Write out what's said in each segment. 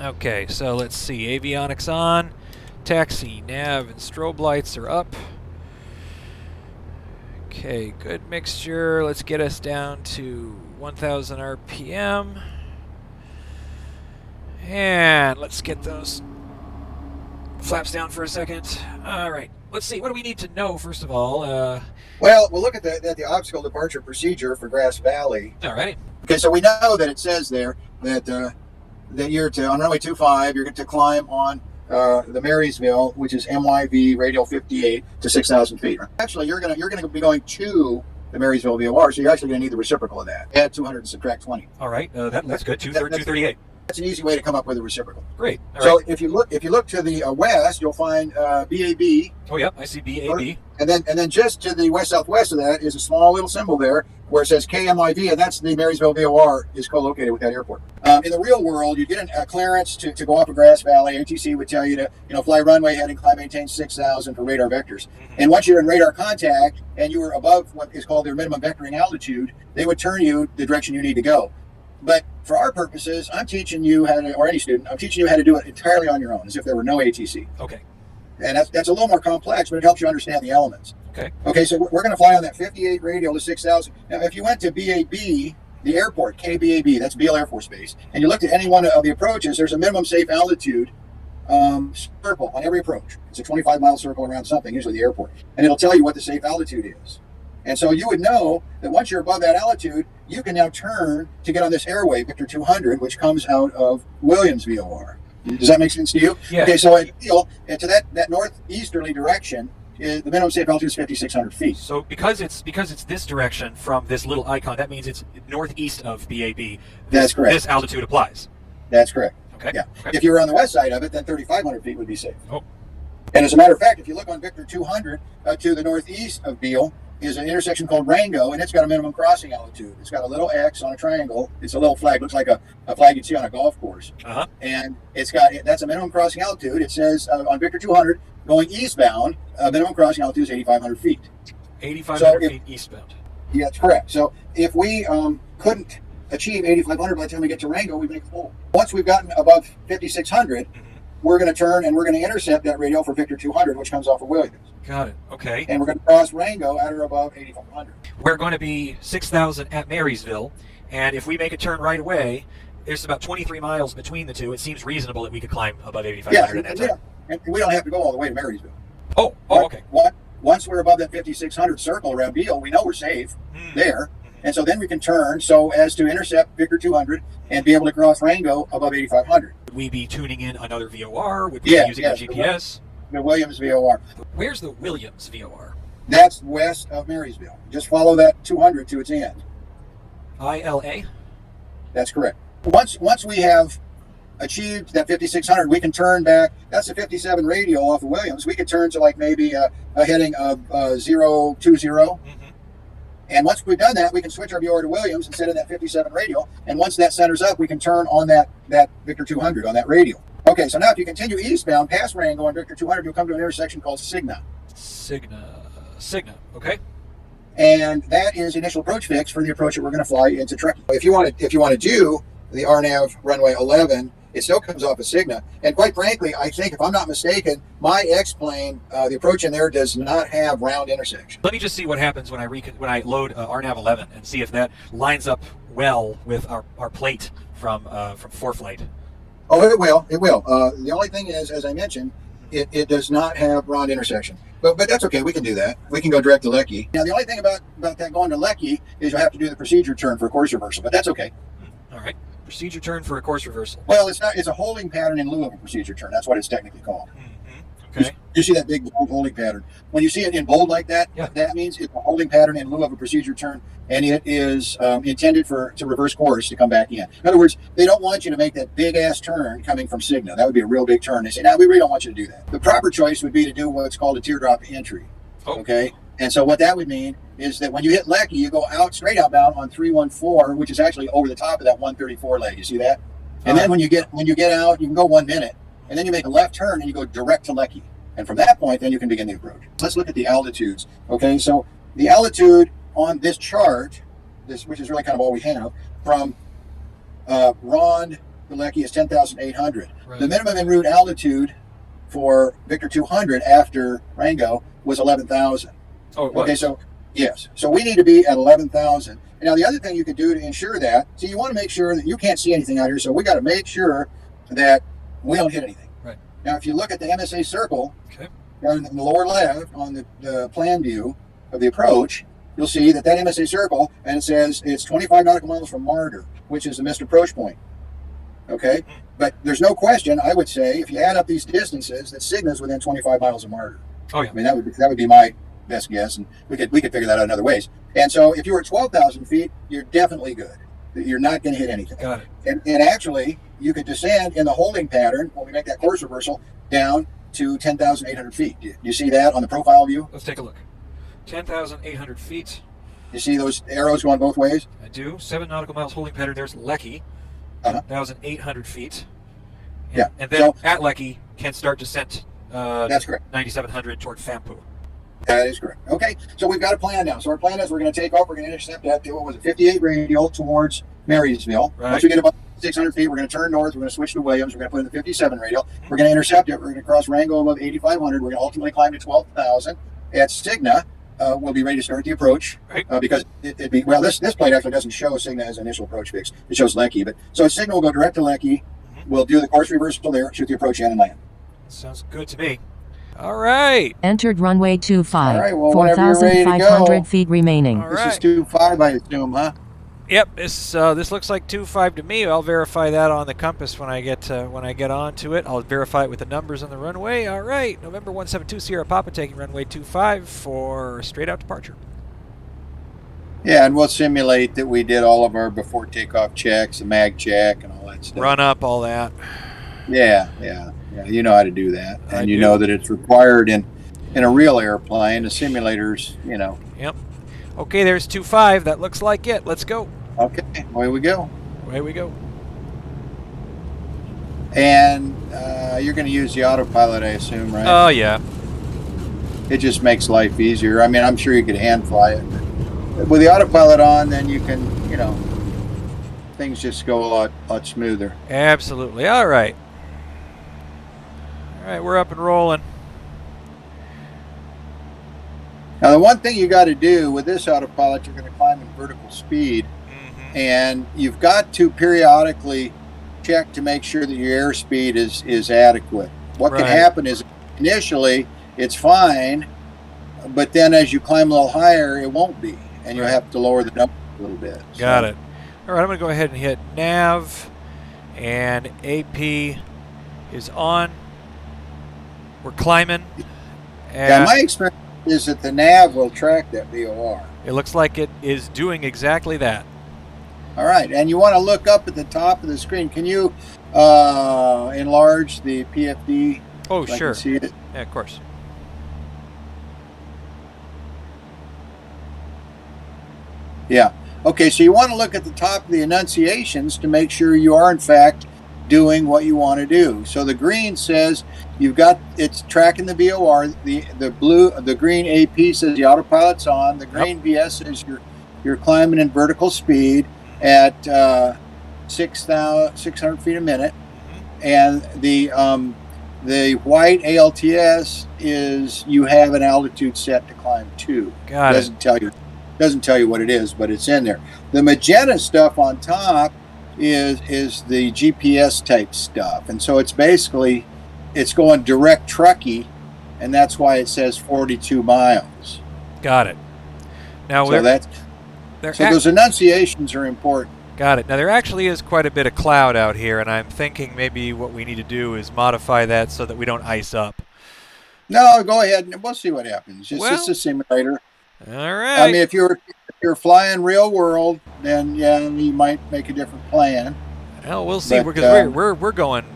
Okay, so let's see. Avionics on. Taxi, nav, and strobe lights are up. Okay, good mixture. Let's get us down to 1000 RPM. And let's get those flaps down for a second. All right, let's see. What do we need to know, first of all? Well, we'll look at the obstacle departure procedure for Grass Valley. All right. Okay, so we know that it says there that that you're on runway 25, you're going to climb on the Marysville, which is MYV radial 58 to 6,000 feet. Actually, you're going to be going to the Marysville VOR, so you're actually going to need the reciprocal of that. Add 200 and subtract 20. All right, that's good. 238. That's an easy way to come up with a reciprocal. Great. All so right. if you look to the west, you'll find BAB. Oh, yep, I see BAB. And then just to the west-southwest of that is a small little symbol there where it says KMIV, and that's the Marysville VOR is co-located with that airport. In the real world, you get a clearance to go off of Grass Valley. ATC would tell you to fly runway heading, climb, maintain 6,000 for radar vectors. Mm-hmm. And once you're in radar contact and you were above what is called their minimum vectoring altitude, they would turn you the direction you need to go. But for our purposes, I'm teaching you how to, or any student, I'm teaching you how to do it entirely on your own, as if there were no ATC. Okay. And that's a little more complex, but it helps you understand the elements. Okay. Okay, so we're going to fly on that 58 radial to 6,000. Now, if you went to BAB, the airport, KBAB, that's Beale Air Force Base, and you looked at any one of the approaches, there's a minimum safe altitude circle on every approach. It's a 25-mile circle around something, usually the airport. And it'll tell you what the safe altitude is. And so you would know that once you're above that altitude, you can now turn to get on this Airway, Victor 200, which comes out of Williams VOR. Does that make sense to you? Yeah. Okay, so to that northeasterly direction, the minimum safe altitude is 5,600 feet. So because it's this direction from this little icon, that means it's northeast of BAB. That's correct. This altitude applies. That's correct. Okay. Yeah. Okay. If you were on the west side of it, then 3,500 feet would be safe. Oh. And as a matter of fact, if you look on Victor 200 to the northeast of Beale, is an intersection called Rango, and it's got a minimum crossing altitude. It's got a little X on a triangle. It's a little flag, looks like a flag you'd see on a golf course. Uh-huh. And that's a minimum crossing altitude. It says on Victor 200, going eastbound, minimum crossing altitude is 8,500 feet. 8,500 feet eastbound. Yeah, that's correct. So if we couldn't achieve 8,500 by the time we get to Rango, we'd make a hole. Once we've gotten above 5,600, we're going to turn and we're going to intercept that radial for Victor 200, which comes off of Williams. Got it. Okay. And we're going to cross Rango at or above 8,500. We're going to be 6,000 at Marysville, and if we make a turn right away, there's about 23 miles between the two. It seems reasonable that we could climb above 8,500 at that time. And we don't have to go all the way to Marysville. Oh, okay. Once we're above that 5,600 circle around Beale, we know we're safe there. And so then we can turn so as to intercept Victor 200 and be able to cross Rango above 8,500. Would we be tuning in another VOR? Would we be using our GPS? The Williams VOR. Where's the Williams VOR? That's west of Marysville. Just follow that 200 to its end. ILA? That's correct. Once we have achieved that 5,600, we can turn back. That's a 57 radial off of Williams. We could turn to like maybe a heading of 020. And once we've done that, we can switch our VOR to Williams instead of that 57 radial. And once that centers up, we can turn on that Victor 200 on that radial. Okay, so now if you continue eastbound past Rango on Victor 200, you'll come to an intersection called Cigna. Cigna, okay. And that is the initial approach fix for the approach that we're going to fly into Truckee. If you want to do the RNAV runway 11, it still comes off of Cigna. And quite frankly, I think, if I'm not mistaken, my X-plane, the approach in there does not have round intersection. Let me just see what happens when I load RNAV 11 and see if that lines up well with our plate from ForeFlight. Oh, it will. It will. The only thing is, as I mentioned, it does not have round intersection. But that's okay. We can do that. We can go direct to Lecky. Now, the only thing about that going to Lecky is you'll have to do the procedure turn for a course reversal, but that's okay. All right. Procedure turn for a course reversal. Well, it's not. It's a holding pattern in lieu of a procedure turn. That's what it's technically called. Okay. You see that big bold holding pattern. When you see it in bold like that, that means it's a holding pattern in lieu of a procedure turn, and it is intended to reverse course to come back in. In other words, they don't want you to make that big-ass turn coming from Cigna. That would be a real big turn. They say, no, we really don't want you to do that. The proper choice would be to do what's called a teardrop entry. Oh. Okay? And so what that would mean is that when you hit Lecky, you go straight outbound on 314, which is actually over the top of that 134 leg. You see that? And then when you get out, you can go 1 minute, and then you make a left turn and you go direct to Lecky. And from that point, then you can begin the approach. Let's look at the altitudes. Okay, so the altitude on this chart, which is really kind of all we have, from Ronde to Lecky is 10,800. Right. The minimum en route altitude for Victor 200 after Rango was 11,000. Oh, it was. Okay, so yes. So we need to be at 11,000. Now, the other thing you could do to ensure that, so you want to make sure that you can't see anything out here, so we got to make sure that we don't hit anything. Right. Now, if you look at the MSA circle, Okay. down in the lower left on the plan view of the approach, you'll see that MSA circle, and it says it's 25 nautical miles from Martyr, which is the missed approach point. Okay? But there's no question, I would say, if you add up these distances, that Cigna's within 25 miles of Martyr. Oh, yeah. I mean, that would be my best guess, and we could figure that out in other ways. And so if you were at 12,000 feet, you're definitely good. You're not going to hit anything. Got it. And actually, you could descend in the holding pattern when we make that course reversal down to 10,800 feet. Do you see that on the profile view? Let's take a look. 10,800 feet. You see those arrows going both ways? I do. 7 nautical miles holding pattern. There's Lecky. Uh-huh. 10,800 feet. And, Yeah. And then at Lecky can start descent. That's correct. 9,700 toward Fampu. That is correct. Okay, so we've got a plan now. So our plan is we're going to take off. We're going to intercept at, 58 radial towards Marysville. Right. Once we get about 600 feet, we're going to turn north. We're going to switch to Williams. We're going to put in the 57 radial. We're going to intercept it. We're going to cross Rango above 8,500. We're going to ultimately climb to 12,000. At Cigna, we'll be ready to start the approach. Right. Because it'd be, well, this plate actually doesn't show Cigna as initial approach fix. It shows Lecky. But so at Cigna, we'll go direct to Lecky. We'll do the course reversal there, shoot the approach in and land. Sounds good to me. All right. Entered runway 25. All right, well, whenever you're ready to go. 4,500 feet remaining. All This right. is 2.5, I assume, huh? Yep, this looks like 2.5 to me. I'll verify that on the compass when I get onto it. I'll verify it with the numbers on the runway. All right, November 172 Sierra Papa taking runway 25 for straight out departure. Yeah, and we'll simulate that we did all of our before takeoff checks, the mag check, and all that stuff. Run up all that. Yeah. You know how to do that, I and you do. know that it's required in a real airplane. The simulators, Yep. Okay, there's 2.5. That looks like it. Let's go. Okay, away we go. Away we go. And you're going to use the autopilot, I assume, right? Oh yeah. It just makes life easier. I mean, I'm sure you could hand fly it, but with the autopilot on, then you can, things just go a lot smoother. Absolutely. All right. All right, we're up and rolling. Now, the one thing you got to do with this autopilot, you're going to climb in vertical speed, and you've got to periodically check to make sure that your airspeed is adequate. What can Right. happen is initially it's fine, but then as you climb a little higher, it won't be, and you Right. have to lower the number a little bit. Got it. All right, I'm going to go ahead and hit nav, and AP is on. We're climbing. Yeah, And my experience is that the nav will track that VOR. it looks like it is doing exactly that. All right, and you want to look up at the top of the screen. Can you enlarge the PFD? Oh, so I sure. can see it? Yeah, of course. Yeah. Okay, so you want to look at the top of the enunciations to make sure you are, in fact, doing what you want to do. So the green says it's tracking the VOR. The green AP says the autopilot's on. The green VS says you're climbing in vertical speed at 600 feet a minute, and the white ALTS is you have an altitude set to climb to. Got it. Doesn't tell you what it is, but it's in there. The magenta stuff on top is the GPS type stuff, and so it's basically going direct Truckee, and that's why it says 42 miles. Got it. Now, So those enunciations are important. got it. Now, there actually is quite a bit of cloud out here, and I'm thinking maybe what we need to do is modify that so that we don't ice up. No, go ahead and we'll see what happens. It's Well, just a simulator. All right. I mean, if you're flying real world, then yeah, you might make a different plan. Well, we'll see, but, because we're going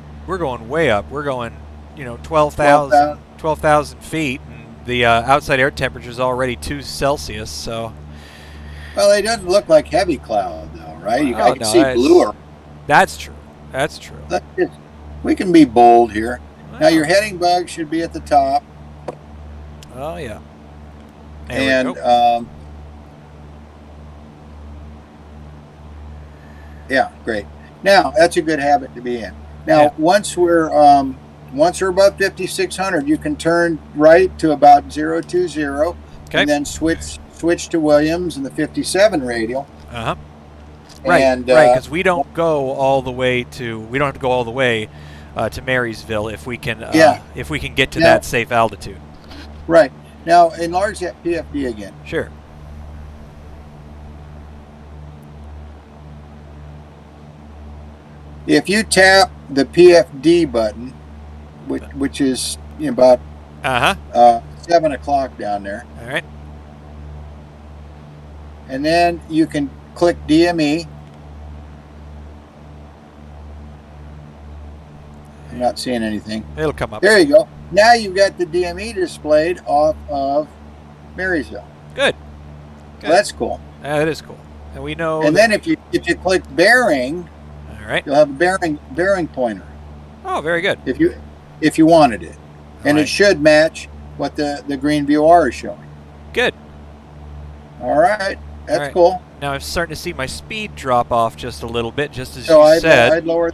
way up. We're going 12,000 feet, and the outside air temperature is already 2 Celsius. So Well, it doesn't look like heavy cloud, though, right? Well, I can see blue. that's true. That's true. We can be bold here. Now, Well, your heading bug should be at the top. Oh yeah. There we And go. yeah, great. Now, that's a good habit to be in. Now, Yeah. once we're above 5,600, you can turn right to about 020, Okay. and then switch to Williams and the 57 radial. Uh-huh. Right, And, right, because we don't go all the way to, we don't have to go all the way to Marysville if we can get to Now- that safe altitude. Right. Now, enlarge that PFD again. Sure. If you tap the PFD button, which is about Uh-huh. 7 o'clock down there, All right. and then you can click DME. I'm not seeing anything. It'll come up. There you go. Now you've got the DME displayed off of Marysville. Good. So that's cool. That is cool. And we know. And then if you click bearing, all right. you'll have a bearing pointer Oh, very good. if you wanted it, and Right. it should match what the green VOR is showing. Good. All right, that's right. cool. Now I'm starting to see my speed drop off just a little bit, just as So you said. I'd lower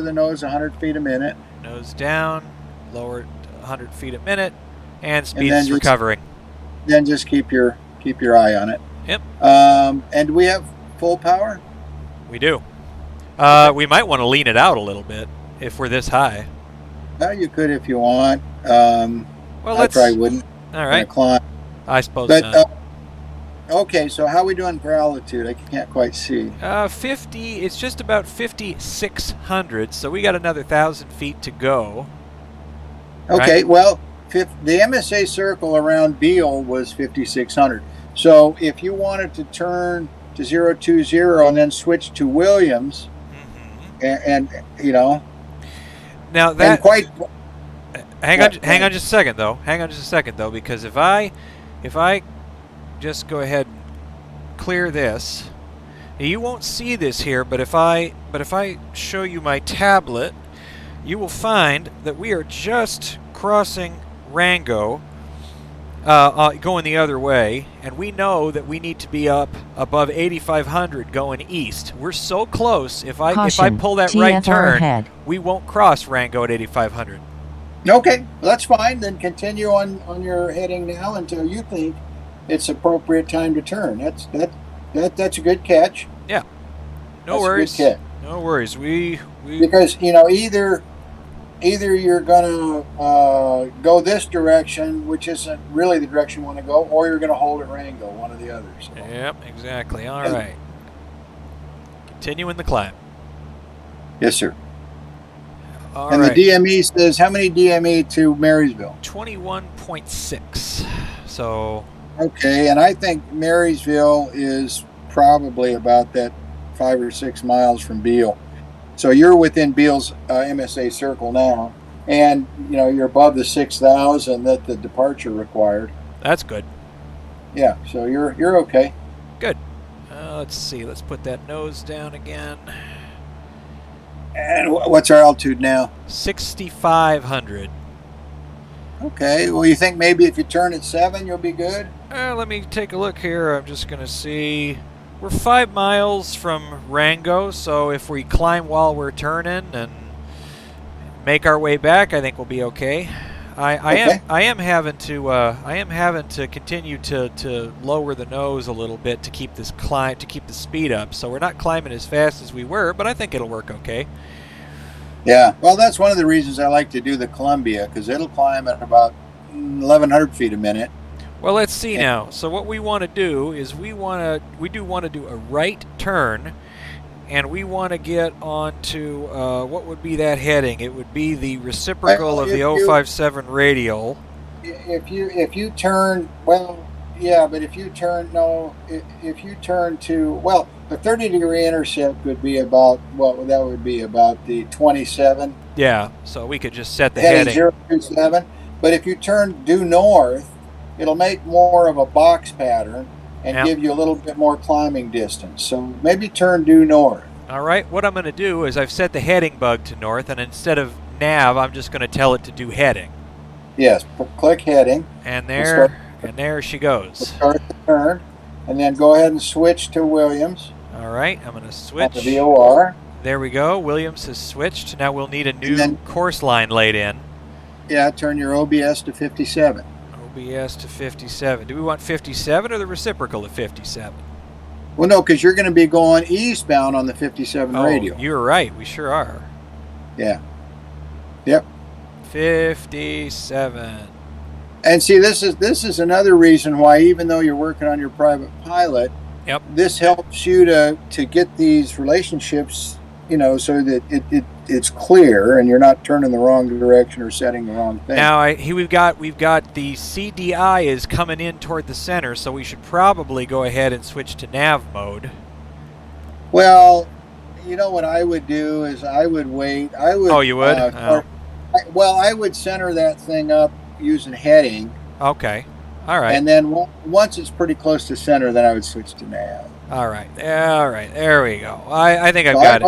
the nose 100 feet a minute. Nose down, lower 100 feet a minute, and speed then is just- recovering. Then just keep your eye on it. Yep. And we have full power. We do. We might want to lean it out a little bit if we're this high. You could if you want. Well, I let's. probably wouldn't. All right. Climb. I suppose But not. okay, so how are we doing for altitude? I can't quite see. 50. It's just about 5,600. So we got another 1,000 feet to go. Okay, Right. well, the MSA circle around Beale was 5,600. So if you wanted to turn to 020 and then switch to Williams, and Now and that. quite Hang on just a second though, because if I just go ahead and clear this, you won't see this here, but if I show you my tablet, you will find that we are just crossing Rango, going the other way, and we know that we need to be up above 8,500 going east. We're so close. If I Caution, pull that right TFR turn, ahead. we won't cross Rango at 8,500. okay, well, that's fine. Then continue on your heading now until you think it's appropriate time to turn. That's a good catch. No That's a good worries. catch. No worries. We Because either you're gonna go this direction, which isn't really the direction you want to go, or you're gonna hold at Rango, one of the others. Yep, exactly. All right. Continuing the climb. Yes, sir. All And right. the DME says how many DME to Marysville? 21.6. So, Okay, and I think Marysville is probably about that 5 or 6 miles from Beale. So you're within Beale's MSA circle now, and you're above the 6,000 that the departure required. that's good. Yeah, so you're okay. Good. Let's see. Let's put that nose down again. And what's our altitude now? 6,500. Okay, well, you think maybe if you turn at 7, you'll be good? Let me take a look here. I'm just going to see. We're 5 miles from Rango, so if we climb while we're turning and make our way back, I think we'll be okay. I am having to continue to lower the nose a little bit to keep this climb, to keep the speed up. So we're not climbing as fast as we were, but I think it'll work okay. Yeah, well, that's one of the reasons I like to do the Columbia, because it'll climb at about 1,100 feet a minute. Well, let's see now. So what we want to do is we do want to do a right turn, and we want to get onto what would be that heading? It would be the reciprocal of the 057 radial. If you turn, well, yeah, but if you turn to, well, the 30-degree intercept would be about, that would be about the 27. Yeah, so we could just set the Heading heading. 027. But if you turn due north, it'll make more of a box pattern and Yep. give you a little bit more climbing distance. So maybe turn due north. All right, what I'm going to do is I've set the heading bug to north, and instead of nav, I'm just going to tell it to do heading. Yes, click heading. And there she goes. Start the turn, and then go ahead and switch to Williams. All right, I'm going to On switch the VOR. There we go. Williams has switched. Now we'll need a new then- course line laid in. Yeah, turn your OBS to 57. OBS to 57. Do we want 57 or the reciprocal of 57? Well, no, because you're going to be going eastbound on the 57 radio. You're right. We sure are. Yeah. Yep. 57. And see, this is another reason why, even though you're working on your private pilot, Yep. this helps you to get these relationships, so that it's clear and you're not turning the wrong direction or setting the wrong thing. Now we've got the CDI is coming in toward the center, so we should probably go ahead and switch to nav mode. Well, what I would do is I would wait. Oh, you would? I would center that thing up using heading. Okay. All right. And then once it's pretty close to center, then I would switch to nav. All right. All right. There we go. I think I've got it.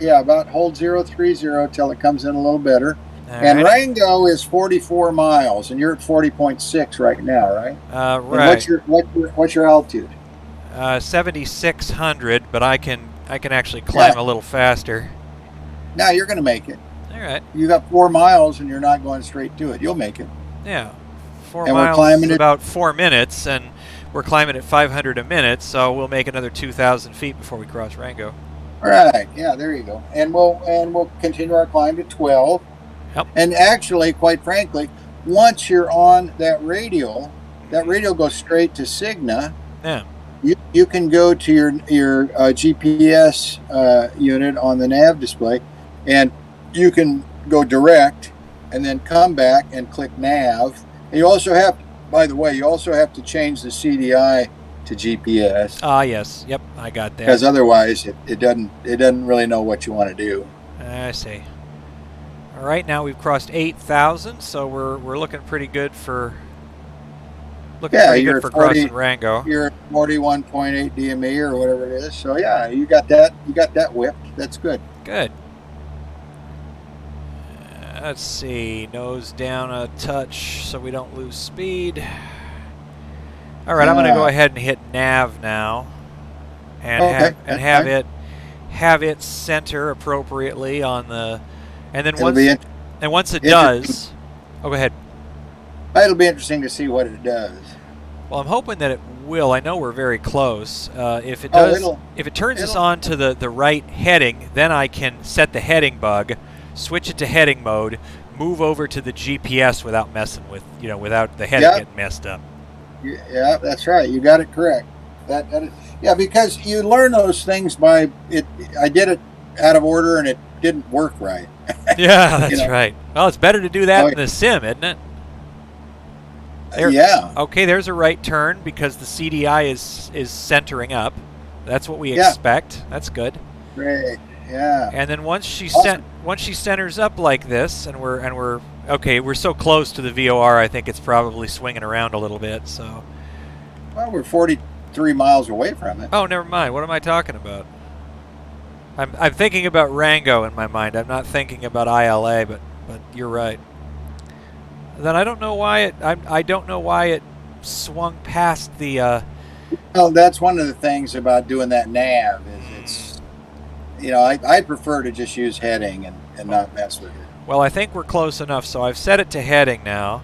About hold 030 till it comes in a little better. All and right. Rango is 44 miles, and you're at 40.6 right now, right? Right. And what's your altitude? 7,600, but I can actually climb a little faster. Now you're going to make it. All right. You got 4 miles, and you're not going straight to it. You'll make it. Yeah. 4 And miles we're climbing is it- about 4 minutes, and we're climbing at 500 a minute, so we'll make another 2,000 feet before we cross Rango. All right. Yeah, there you go. And we'll continue our climb to 12. Yep. And actually, quite frankly, once you're on that radio goes straight to Cigna. Yeah. You can go to your GPS unit on the nav display, and you can go direct, and then come back and click nav. And you also have, by the way, to change the CDI to GPS. Yes. Yep. I got that. Because otherwise, it doesn't really know what you want to do. I see. All right, now we've crossed 8,000, so we're looking pretty good for you're at 40 crossing Rango. You're at 41.8 DME or whatever it is. So yeah, you got that whipped. That's good. Good. Let's see, nose down a touch so we don't lose speed. All right, I'm going to go ahead and hit nav now, and have it center appropriately on the, and then once it does, go ahead. It'll be interesting to see what it does. Well, I'm hoping that it will. I know we're very close. If it does, if it turns us on to the right heading, then I can set the heading bug, switch it to heading mode, move over to the GPS without messing with, without the heading getting messed up. Yeah, that's right. You got it correct. That is, yeah, because you learn those things by it. I did it out of order and it didn't work right. Yeah, that's right. Well, it's better to do that in the sim, isn't it? Yeah. Okay, there's a right turn because the CDI is centering up. That's what we expect. That's good. Great. Yeah. And then once she Awesome. once she centers up like this, and we're okay, we're so close to the VOR, I think it's probably swinging around a little bit. So. Well, we're 43 miles away from it. Oh, never mind. What am I talking about? I'm thinking about Rango in my mind. I'm not thinking about ILA, but you're right. Then I don't know why it swung past the. Well, that's one of the things about doing that nav is I prefer to just use heading and not mess with it. Well, I think we're close enough, so I've set it to heading now.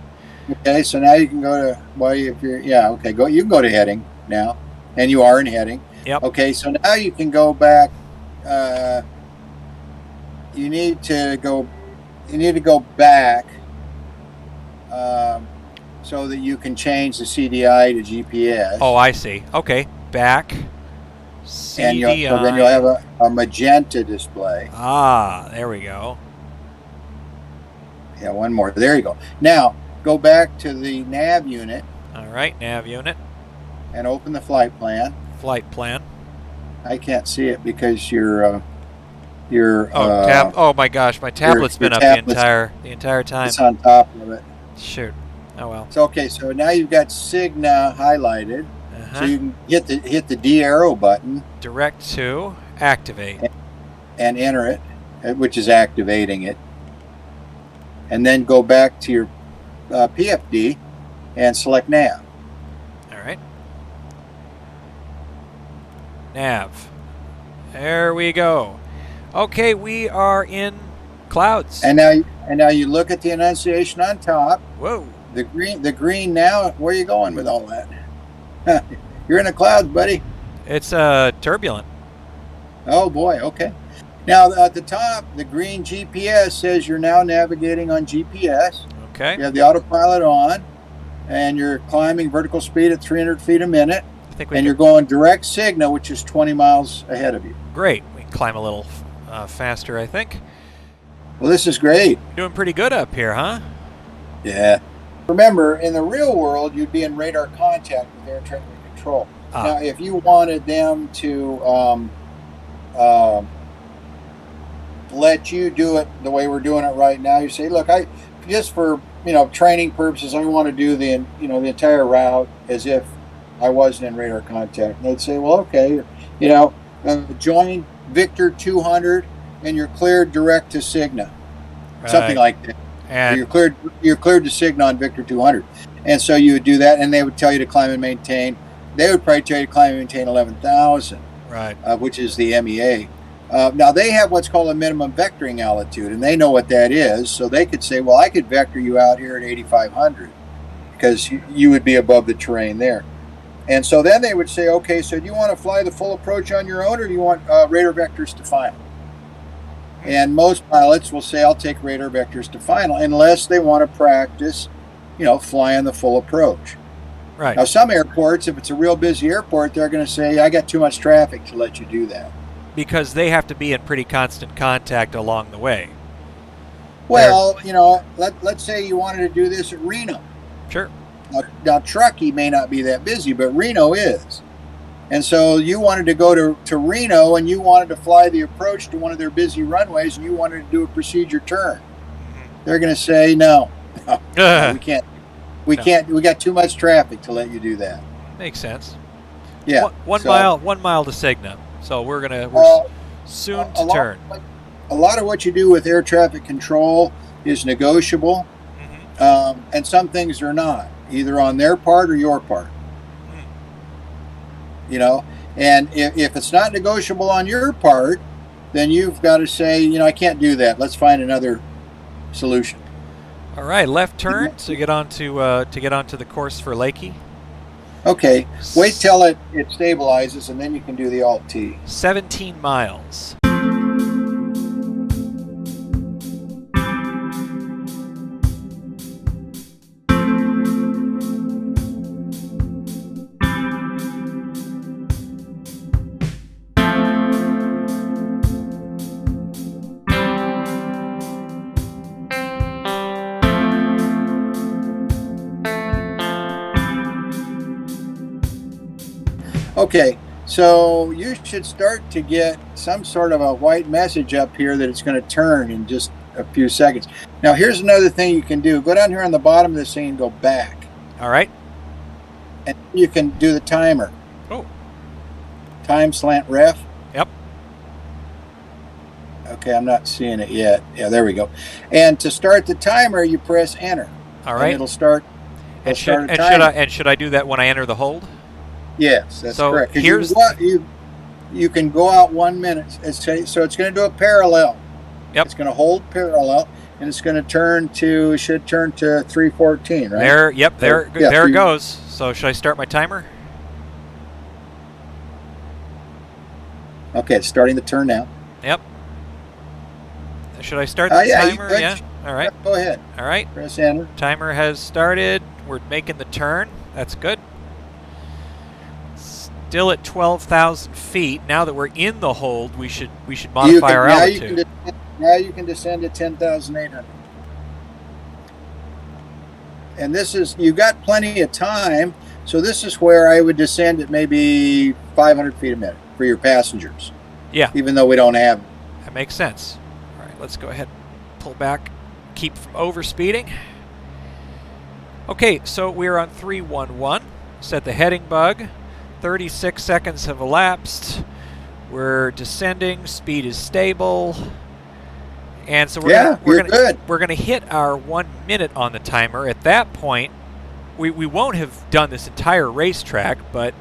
Okay, so now you can go to you can go to heading now, and you are in heading. Yep. Okay, so now you can go back. You need to go back so that you can change the CDI to GPS. Oh, I see. Okay, back. CDI. So then you'll have a magenta display. Ah, there we go. Yeah, one more. There you go. Now go back to the nav unit. All right, nav unit. And open the flight plan. Flight plan. I can't see it because your oh my gosh, my tablet's been up the entire time. It's on top of it. Shoot. Oh well. So okay, so now you've got Cigna highlighted. So you can hit the D arrow button. Direct to activate. And enter it, which is activating it. And then go back to your PFD and select nav. All right. Nav. There we go. Okay, we are in clouds. And now you look at the enunciation on top. Whoa. The green now. Where are you going with all that? You're in the clouds, buddy. It's turbulent. Oh boy. Okay. Now at the top, the green GPS says you're now navigating on GPS. Okay. You have the autopilot on, and you're climbing vertical speed at 300 feet a minute, and you're going direct Cigna, which is 20 miles ahead of you. Great. We can climb a little faster, I think. Well, this is great. Doing pretty good up here, huh? Yeah. Remember, in the real world, you'd be in radar contact with air traffic control. Now, if you wanted them to let you do it the way we're doing it right now, you say, look, I just for training purposes, I want to do the entire route as if I wasn't in radar contact. And they'd say, well, okay, join Victor 200 and you're cleared direct to Cigna, something like that. And you're cleared to Cigna on Victor 200, and so you would do that, and they would tell you to climb and maintain. They would probably tell you to climb and maintain 11,000, right, which is the MEA. Now they have what's called a minimum vectoring altitude, and they know what that is, so they could say, well, I could vector you out here at 8,500 because you would be above the terrain there. And so then they would say, okay, so do you want to fly the full approach on your own, or do you want radar vectors to final? And most pilots will say, I'll take radar vectors to final, unless they want to practice, flying the full approach. Right. Now, some airports, if it's a real busy airport, they're going to say, I got too much traffic to let you do that. Because they have to be in pretty constant contact along the way. Well, let's say you wanted to do this at Reno. Sure. Now Truckee may not be that busy, but Reno is. And so you wanted to go to Reno, and you wanted to fly the approach to one of their busy runways, and you wanted to do a procedure turn. They're going to say, no, we can't. We got too much traffic to let you do that. Makes sense. Yeah. One mile to Cigna. So we're soon to turn. A lot of what you do with air traffic control is negotiable, and some things are not, either on their part or your part. And if it's not negotiable on your part, then you've got to say, I can't do that. Let's find another solution. All right, left turn to get onto the course for Lakey. Okay, wait till it stabilizes, and then you can do the Alt-T. 17 miles. Okay, so you should start to get some sort of a white message up here that it's going to turn in just a few seconds. Now, here's another thing you can do. Go down here on the bottom of the scene, go back. All right. And you can do the timer. Oh. Time slant ref. Yep. Okay, I'm not seeing it yet. Yeah, there we go. And to start the timer, you press enter. All right. And it'll start. Should I do that when I enter the hold? Yes, that's so correct. Here's you can go out 1 minute. So it's going to do a parallel. Yep. It's going to hold parallel, and it's going to should turn to 314, right? There. Yep. There it goes. So should I start my timer? Okay, it's starting the turn now. Yep. Should I start the timer? Yeah. All right. Go ahead. All right. Press enter. Timer has started. We're making the turn. That's good. Still at 12,000 feet. Now that we're in the hold, we should modify our altitude. Now you can descend to 10,800. And you've got plenty of time, so this is where I would descend at maybe 500 feet a minute for your passengers. Yeah. Even though we don't have them. That makes sense. All right, let's go ahead and pull back, keep from overspeeding. Okay, so we're on 311. Set the heading bug. 36 seconds have elapsed. We're descending. Speed is stable. And so we're going to hit our 1 minute on the timer. At that point, we won't have done this entire racetrack, but...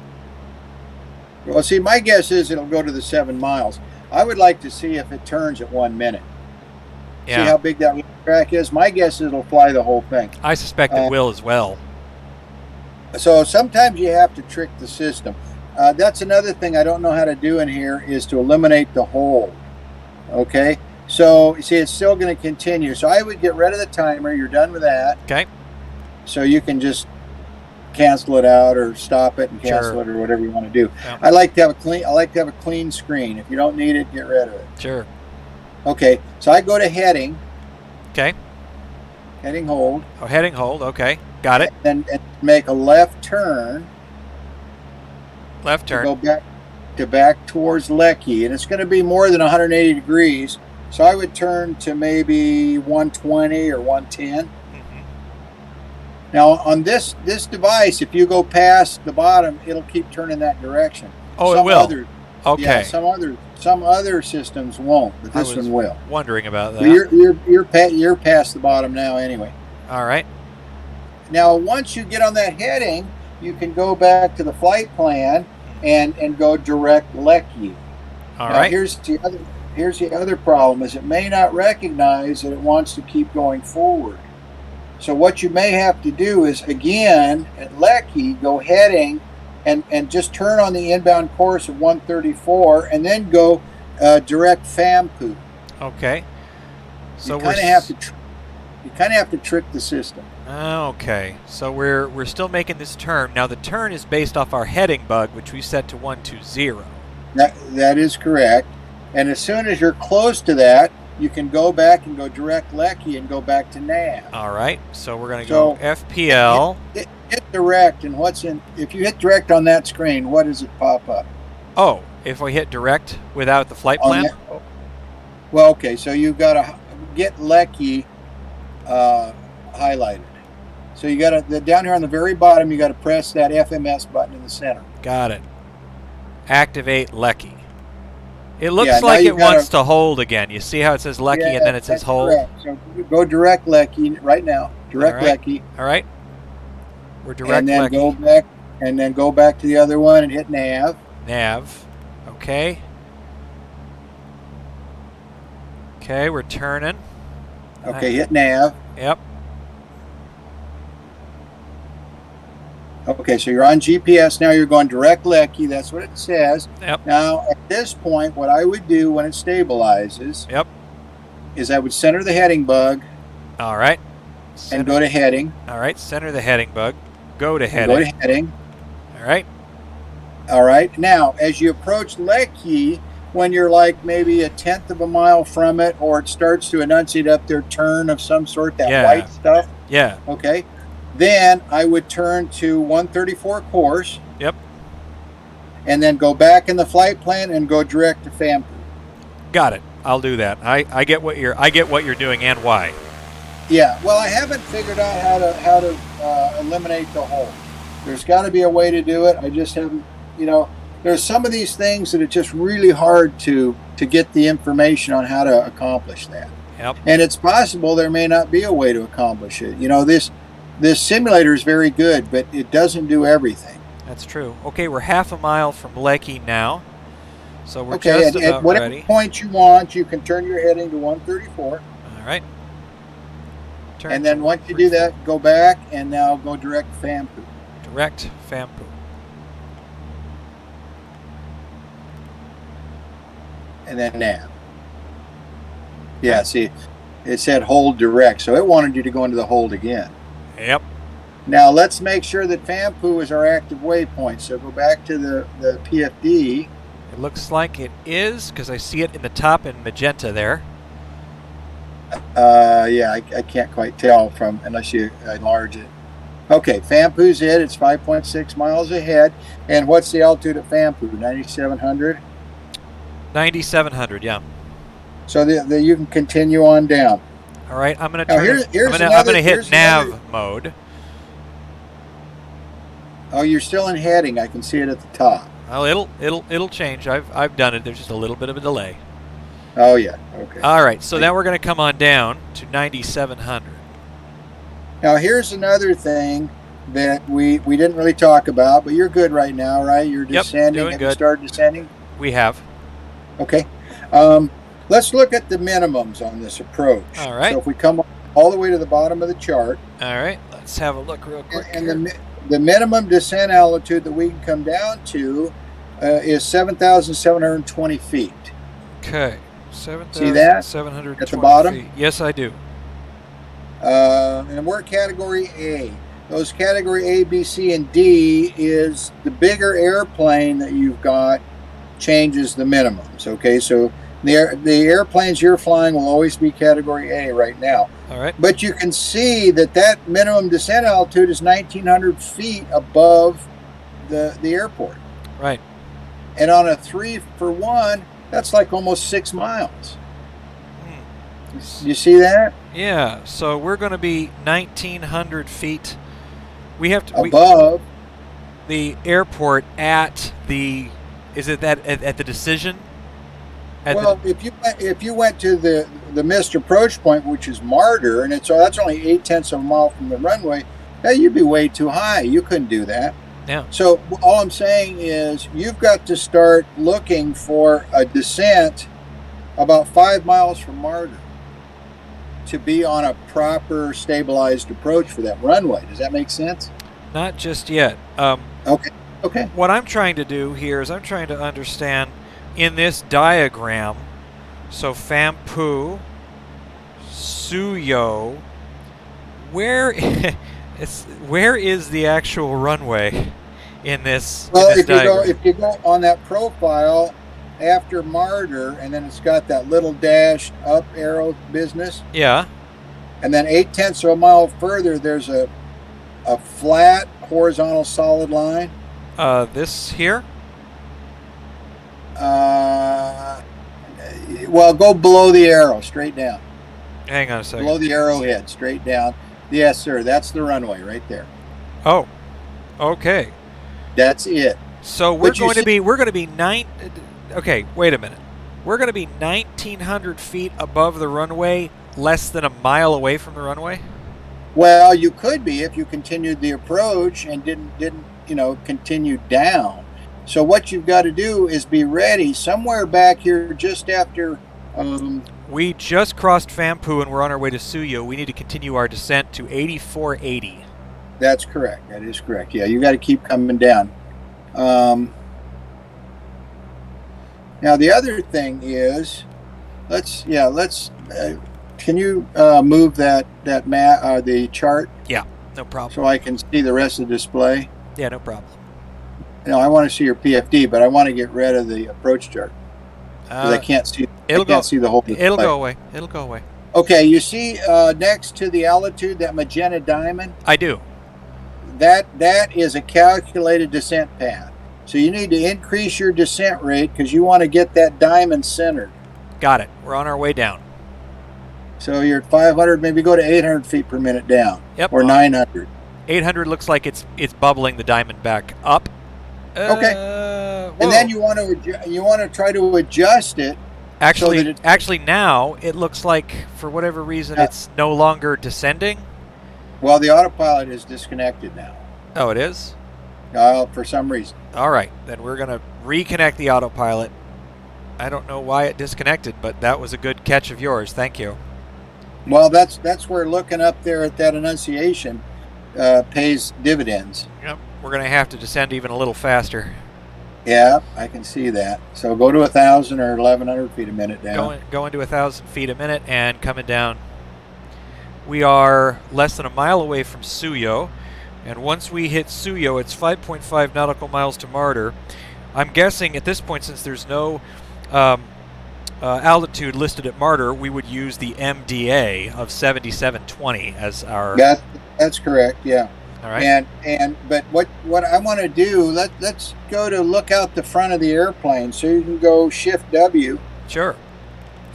Well, see, my guess is it'll go to the 7 miles. I would like to see if it turns at 1 minute. Yeah. See how big that track is? My guess is it'll fly the whole thing. I suspect it will as well. So sometimes you have to trick the system. That's another thing I don't know how to do in here is to eliminate the hold. Okay, so you see it's still going to continue. So I would get rid of the timer. You're done with that. Okay. So you can just cancel it out or stop it and cancel it or whatever you want to do. Yeah. I like to have a clean screen. If you don't need it, get rid of it. Sure. Okay, so I go to heading. Okay. Heading hold. Oh, heading hold. Okay. Got it. And make a left turn. Left turn. Go back towards Lecky, and it's going to be more than 180 degrees. So I would turn to maybe 120 or 110. Mm-hmm. Now on this device, if you go past the bottom, it'll keep turning that direction. Oh, Some it will. Okay. Yeah, some other systems won't, but this one will. Wondering about that. Well, you're past the bottom now anyway. All right. Now once you get on that heading, you can go back to the flight plan and go direct Lecky. All now, right. Here's the other problem is it may not recognize that it wants to keep going forward. So what you may have to do is again at Lecky go heading and just turn on the inbound course of 134 and then go direct FAMPU. Okay. So you kind of have to trick the system. Okay. So we're still making this turn. Now the turn is based off our heading bug, which we set to 120. That is correct. And as soon as you're close to that, you can go back and go direct Lecky and go back to nav. All right. So we're going to go FPL. Hit direct, and if you hit direct on that screen, what does it pop up? Oh, if we hit direct without the flight plan? Well, okay, so you've got to get Lecky highlighted. So you got to, down here on the very bottom, you got to press that FMS button in the center. Got it. Activate Lecky. It looks like it wants to hold again. You see how it says Lecky and then it says hold? Correct. So go direct Lecky right now. Direct Lecky. All right. We're direct and then Lecky. Go back to the other one and hit nav. Nav. Okay. Okay, we're turning. Okay, hit nav. Yep. Okay, so you're on GPS now. You're going direct Lecky. That's what it says. Yep. Now, at this point, what I would do when it stabilizes Yep. is I would center the heading bug. All right. And go to heading. All right, center the heading bug. Go to heading. Go to heading. All right. All right. Now, as you approach Lecky, when you're like maybe 1/10 of a mile from it, or it starts to enunciate up their turn of some sort, that white stuff. Yeah. Okay. Then I would turn to 134 course. Yep. And then go back in the flight plan and go direct to FAMPU. Got it. I'll do that. I get what you're doing and why. Yeah. Well, I haven't figured out how to eliminate the hold. There's got to be a way to do it. I just haven't. There's some of these things that it's just really hard to get the information on how to accomplish that. Yep. And it's possible there may not be a way to accomplish it. This simulator is very good, but it doesn't do everything. That's true. Okay, we're half a mile from Lecky now, so we're okay, just about at whatever ready. point you want, you can turn your heading to 134. All right. Turn and then once you do that, go back and now go direct FAMPU. Direct FAMPU. And then nav. Yeah, see, it said hold direct, so it wanted you to go into the hold again. Yep. Now let's make sure that FAMPU is our active waypoint. So go back to the PFD. It looks like it is, because I see it in the top in magenta there. Yeah, I can't quite tell unless you enlarge it. Okay, FAMPU's it. It's 5.6 miles ahead. And what's the altitude at FAMPU? 9,700? 9,700, yeah. So you can continue on down. All right, I'm going to turn. I'm going to hit nav mode. Oh, you're still in heading. I can see it at the top. Well, it'll change. I've done it. There's just a little bit of a delay. Oh yeah. Okay. All right, so now we're going to come on down to 9,700. Now here's another thing that we didn't really talk about, but you're good right now, right? You're descending. Doing Have good. you started descending? We have. Okay. Let's look at the minimums on this approach. All right. So if we come all the way to the bottom of the chart, All right, let's have a look real quick. and here. the minimum descent altitude that we can come down to is 7,720 feet. Okay, See that? 7,720 at the bottom? feet. Yes, I do. And we're category A. Those category A, B, C, and D is the bigger airplane that you've got changes the minimums. Okay, so the airplanes you're flying will always be category A right now. All right. But you can see that minimum descent altitude is 1,900 feet above the airport. Right. And on a 3-for-1, that's like almost 6 miles. You see that? Yeah. So we're going to be 1,900 feet. We have to Above. the airport at the. Is it that at the decision? Well, if you went to the missed approach point, which is Martyr, and that's only 0.8 of a mile from the runway, you'd be way too high. You couldn't do that. Yeah. So all I'm saying is you've got to start looking for a descent about 5 miles from Martyr to be on a proper stabilized approach for that runway. Does that make sense? Not just yet. Okay. What I'm trying to do here is I'm trying to understand in this diagram. So Fampu, Suyo, where is the actual runway in this? Well, in this diagram? if you go on that profile after Martyr, and then it's got that little dashed up arrow business, Yeah. and then 0.8 of a mile further, there's a flat horizontal solid line. This here. Well, go below the arrow, straight down. Hang on a second. Below the arrowhead, straight down. Yes, sir. That's the runway right there. Oh. Okay. That's it. So we're But you going to see- be Okay, wait a minute. We're going to be 1,900 feet above the runway, less than a mile away from the runway. Well, you could be if you continued the approach and didn't continue down. So what you've got to do is be ready somewhere back here just after. We just crossed Fampu and we're on our way to Suyo. We need to continue our descent to 8480. That's correct. That is correct. Yeah, you got to keep coming down. Now the other thing is, can you move that map, the chart, Yeah, no problem. so I can see the rest of the display? Yeah, no problem. I want to see your PFD, but I want to get rid of the approach chart because I can't see. See the whole display. It'll go away. It'll go away. Okay, you see next to the altitude that magenta diamond. I do. That is a calculated descent path. So you need to increase your descent rate because you want to get that diamond centered. Got it. We're on our way down. So you're at 500, maybe go to 800 feet per minute down. Yep. Or 900. 800 looks like it's bubbling the diamond back up. Okay. And then you want to try to adjust it. Actually, now it looks like for whatever reason it's no longer descending. Well, the autopilot is disconnected now. Oh, it is? For some reason. All right, then we're going to reconnect the autopilot. I don't know why it disconnected, but that was a good catch of yours. Thank you. Well, that's where looking up there at that Annunciation pays dividends. Yep. We're going to have to descend even a little faster. Yeah, I can see that. So go to 1,000 or 1,100 feet a minute down. Going to 1,000 feet a minute and coming down. We are less than a mile away from Suyo, and once we hit Suyo, it's 5.5 nautical miles to Martyr. I'm guessing at this point, since there's no altitude listed at Martyr, we would use the MDA of 7720 as our. That's correct. Yeah. All right. But what I want to do, let's go to look out the front of the airplane, so you can go Shift W. Sure.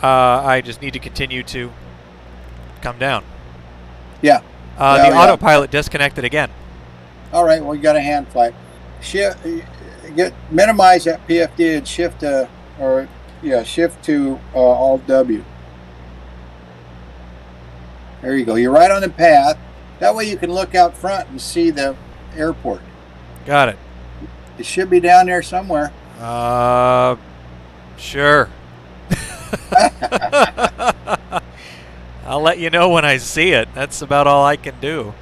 I just need to continue to come down. Yeah. The autopilot disconnected again. All right. Well, you got a hand flag. Minimize that PFD and shift to Alt W. There you go. You're right on the path. That way you can look out front and see the airport. Got it. It should be down there somewhere. Sure. I'll let you know when I see it. That's about all I can do.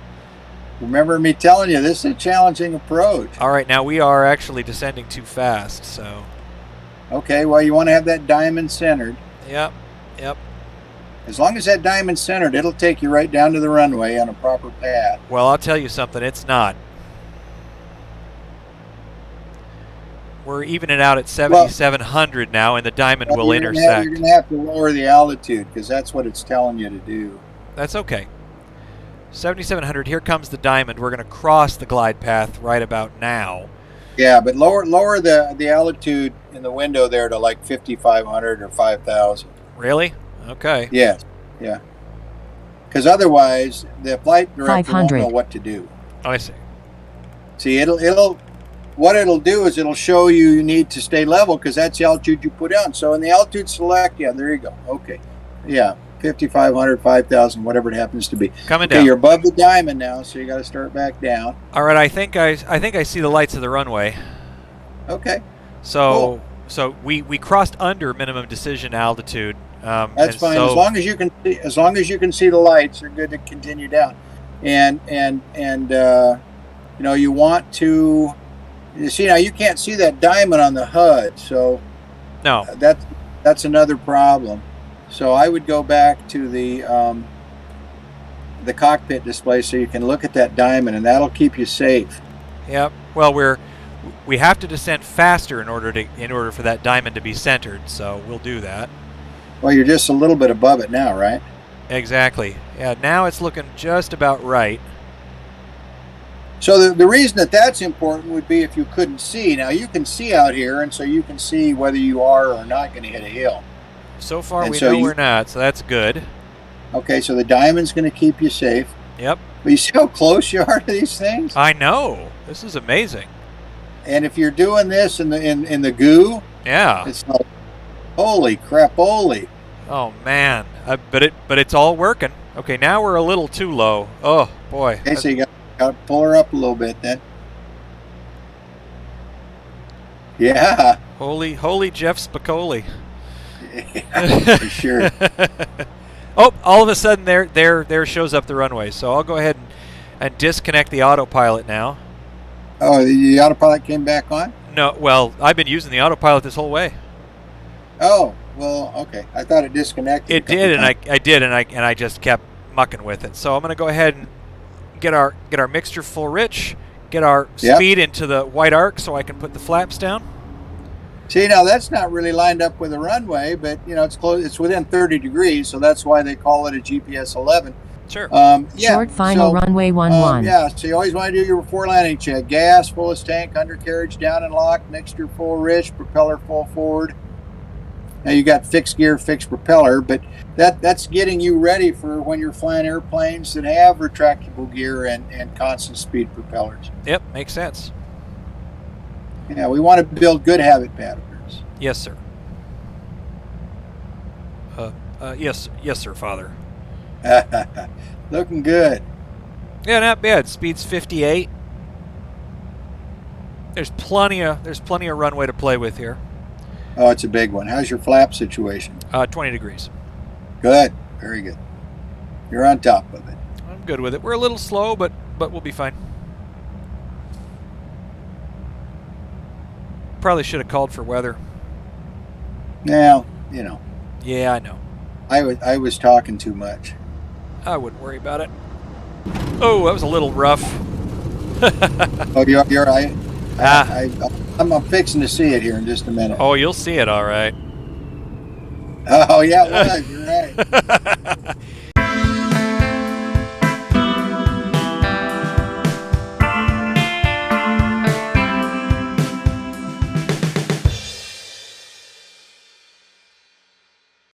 Remember me telling you, this is a challenging approach. All right, now we are actually descending too fast, so. Okay, well, you want to have that diamond centered. Yep. As long as that diamond's centered, it'll take you right down to the runway on a proper path. Well, I'll tell you something. It's not. We're evening out at 7,700 now, and the diamond will intersect. You're going to have to lower the altitude because that's what it's telling you to do. That's okay. 7,700. Here comes the diamond. We're going to cross the glide path right about now. Yeah, but lower the altitude in the window there to like 5,500 or 5,000. Really? Okay. Yes. Yeah. Because otherwise, the flight director won't 500. know what to do. Oh, I see. See, what it'll do is it'll show you need to stay level because that's the altitude you put on. So in the altitude select, yeah, there you go. Okay. Yeah, 5,500, 5,000, whatever it happens to be. Coming Okay, down. you're above the diamond now, so you got to start back down. All right, I think I see the lights of the runway. Okay. So we crossed under minimum decision altitude. That's fine. So, As long as you can see the lights, you're good to continue down. And you want to. You see now you can't see that diamond on the HUD, so no. That's another problem. So I would go back to the cockpit display so you can look at that diamond, and that'll keep you safe. Yep. Well, we have to descend faster in order for that diamond to be centered. So we'll do that. Well, you're just a little bit above it now, right? Exactly. Yeah. Now it's looking just about right. So the reason that's important would be if you couldn't see. Now you can see out here, and so you can see whether you are or not going to hit a hill. So far, And we so know we're not, so that's good. Okay, so the diamond's going to keep you safe. Yep. But you see how close you are to these things? I know. This is amazing. And if you're doing this in the goo, Yeah. it's like, holy crap-oly. Oh man. But it's all working. Okay, now we're a little too low. Oh boy. Okay, so you got to pull her up a little bit then. Yeah. Holy Jeff Spicoli. For sure. Oh, all of a sudden there shows up the runway. So I'll go ahead and disconnect the autopilot now. Oh, the autopilot came back on? No, well, I've been using the autopilot this whole way. Oh, well, okay. I thought it disconnected. It did, and I did, and I just kept mucking with it. So I'm going to go ahead and get our mixture full rich, get our speed into the white arc so I can put the flaps down. See, now that's not really lined up with the runway, but it's close. It's within 30 degrees, so that's why they call it a GPS 11. Sure. Short final runway 11. Yeah, so you always want to do your before landing check. Gas, fullest tank, undercarriage down and locked, mixture full rich, propeller full forward. Now you got fixed gear, fixed propeller, but that's getting you ready for when you're flying airplanes that have retractable gear and constant speed propellers. Yep, makes sense. Yeah, we want to build good habit patterns. Yes, sir. Yes, sir, Father. Looking good. Yeah, not bad. Speed's 58. There's plenty of runway to play with here. Oh, it's a big one. How's your flap situation? 20 degrees. Good. Very good. You're on top of it. I'm good with it. We're a little slow, but we'll be fine. Probably should have called for weather. Now, Yeah, I know. I was talking too much. I wouldn't worry about it. Oh, that was a little rough. Oh, you're right. I'm fixing to see it here in just a minute. Oh, you'll see it all right. Oh, yeah, it was. You're right.